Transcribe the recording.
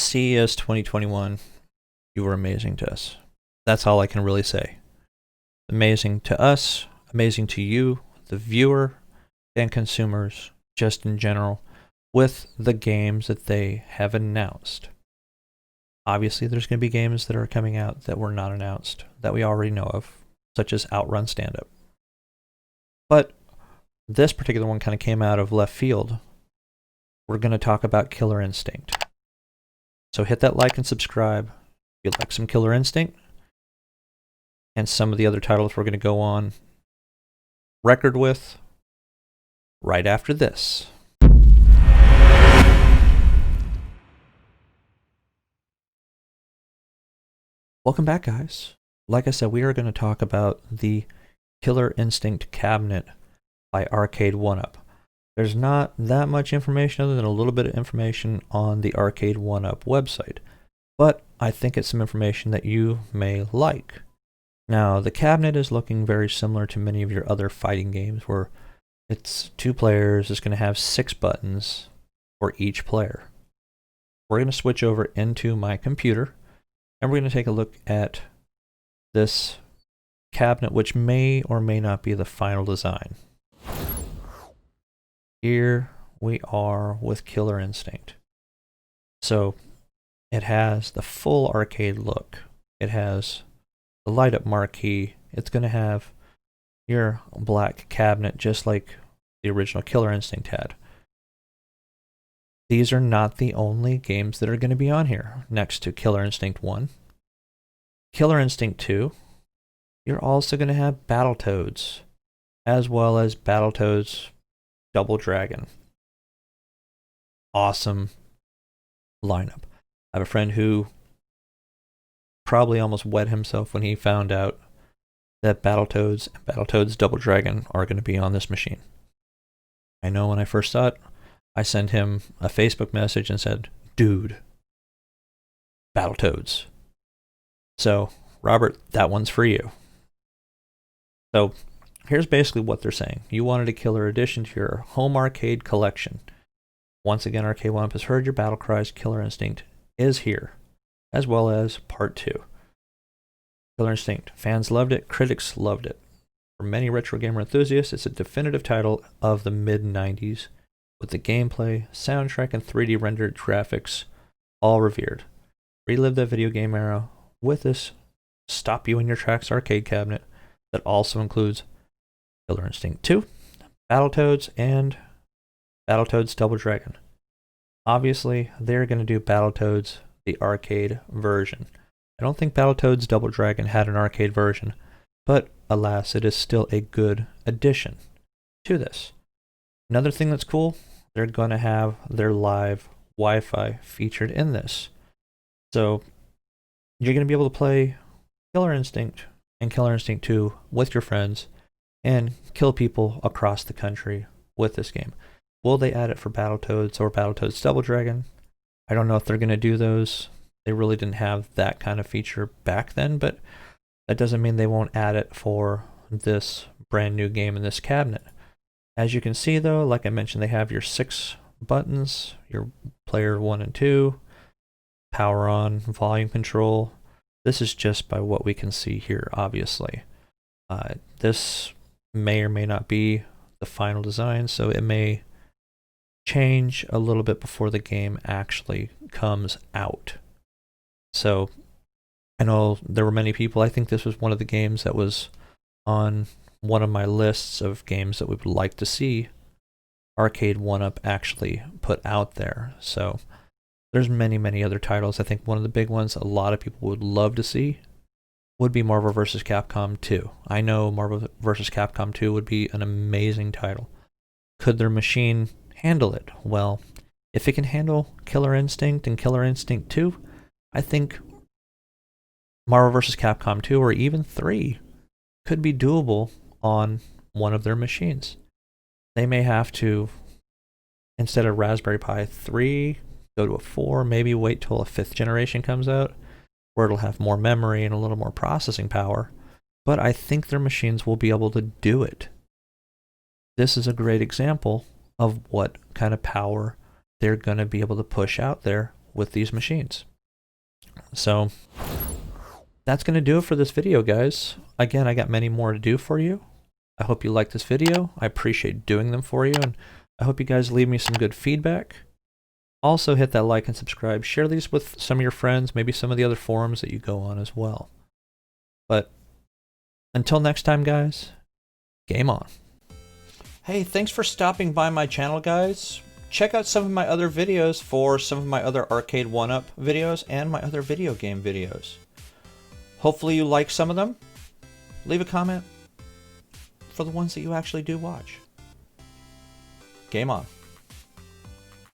CES 2021, you were amazing to us. That's all I can really say. Amazing to us, amazing to you, the viewer, and consumers, just in general, with the games that they have announced. Obviously, there's going to be games that are coming out that were not announced, that we already know of, such as Outrun Stand-Up. But this particular one kind of came out of left field. We're going to talk about Killer Instinct. So hit that like and subscribe if you like some Killer Instinct and some of the other titles we're going to go on record with right after this. Welcome back, guys. Like I said, we are going to talk about the Killer Instinct cabinet by Arcade1up. There's not that much information other than a little bit of information on the Arcade1up website, but I think it's some information that you may like. Now, the cabinet is looking very similar to many of your other fighting games where it's 2 players, it's going to have 6 buttons for each player. We're going to switch over into my computer and we're going to take a look at this cabinet, which may or may not be the final design. Here we are with Killer Instinct. So it has the full arcade look. It has the light up marquee. It's going to have your black cabinet just like the original Killer Instinct had. These are not the only games that are going to be on here. Next to Killer Instinct 1, Killer Instinct 2, you're also going to have Battletoads, as well as Battletoads Double Dragon. Awesome lineup. I have a friend who probably almost wet himself when he found out that Battletoads and Battletoads Double Dragon are going to be on this machine. I know when I first saw it, I sent him a Facebook message and said, "Dude, Battletoads." So, Robert, that one's for you. So, here's basically what they're saying. You wanted a killer addition to your home arcade collection. Once again, Arcade1up has heard your battle cries. Killer Instinct is here, as well as Part 2. Killer Instinct. Fans loved it. Critics loved it. For many retro gamer enthusiasts, it's a definitive title of the mid-90s, with the gameplay, soundtrack, and 3D rendered graphics all revered. Relive the video game era with this stop you in your tracks arcade cabinet that also includes Killer Instinct 2, Battletoads, and Battletoads Double Dragon. Obviously, they're going to do Battletoads, the arcade version. I don't think Battletoads Double Dragon had an arcade version, but alas, it is still a good addition to this. Another thing that's cool, they're going to have their live Wi-Fi featured in this. So you're going to be able to play Killer Instinct and Killer Instinct 2 with your friends and kill people across the country with this game. Will they add it for Battletoads or Battletoads Double Dragon? I don't know if they're going to do those. They really didn't have that kind of feature back then, but that doesn't mean they won't add it for this brand new game in this cabinet. As you can see though, like I mentioned, they have your 6 buttons, your player 1 and 2, power on, volume control. This is just by what we can see here, obviously. This may or may not be the final design, so it may change a little bit before the game actually comes out. So I know there were many people, I think this was one of the games that was on one of my lists of games that we would like to see Arcade1up actually put out there. So there's many other titles. I think one of the big ones a lot of people would love to see would be Marvel vs. Capcom 2. I know Marvel vs. Capcom 2 would be an amazing title. Could their machine handle it? Well, if it can handle Killer Instinct and Killer Instinct 2, I think Marvel vs. Capcom 2 or even 3 could be doable on one of their machines. They may have to, instead of Raspberry Pi 3, go to a 4, maybe wait till a 5th generation comes out, where it'll have more memory and a little more processing power. But I think their machines will be able to do it. This is a great example of what kind of power they're going to be able to push out there with these machines. So that's going to do it for this video, guys. Again, I got many more to do for you. I hope you liked this video. I appreciate doing them for you, and I hope you guys leave me some good feedback. Also, hit that like and subscribe. Share these with some of your friends, maybe some of the other forums that you go on as well. But until next time, guys, game on. Hey, thanks for stopping by my channel, guys. Check out some of my other videos for some of my other Arcade1up videos and my other video game videos. Hopefully you like some of them. Leave a comment for the ones that you actually do watch. Game on.